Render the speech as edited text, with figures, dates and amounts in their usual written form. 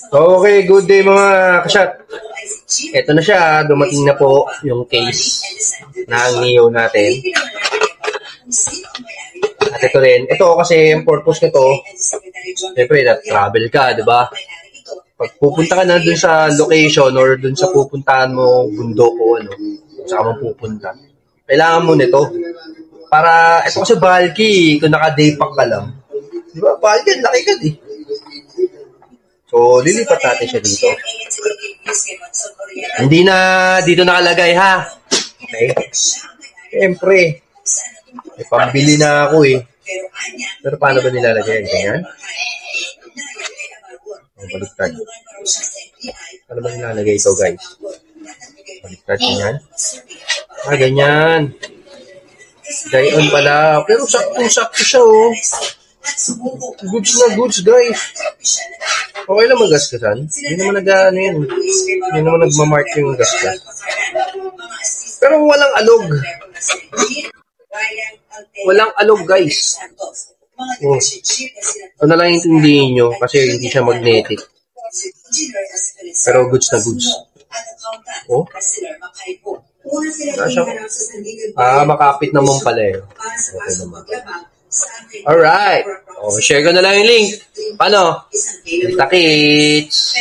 Okay, good day mga kasyat. Ito na siya, dumating na po yung case ng Neo natin. At ito rin. Ito kasi yung purpose nito, siyempre, travel ka, di ba? Pag pupunta ka na dun sa location or dun sa pupuntahan mo, bundok o ano, saan mo pupunta, kailangan mo nito. Para, ito kasi bulky, kung naka-day pack ka lang. Di ba? Bulky, laki ka di. So, lilipat natin siya dito. Hindi na dito nakalagay, ha? Okay? Siyempre, may pambili na ako eh. Pero paano ba nilalagay yan? Ganyan? Baliktad. Paano ba nilalagay ito, guys? Baliktad, ganyan? Ganyan. Gayon pala. Pero sakto-sakto siya, oh. Goods na goods, guys. Okay lang mag-gaskasan. Hindi naman nag-ano yan. Hindi naman nagmamark yung gaskas. Pero walang alog. Walang alog, guys. Oh. Ito na lang intindihin nyo kasi hindi siya magnetic. Pero goods na goods. Oh. Makapit naman pala eh. Okay naman. Alright. Oh, share ko na lang yung link. Paano? Kita-kits.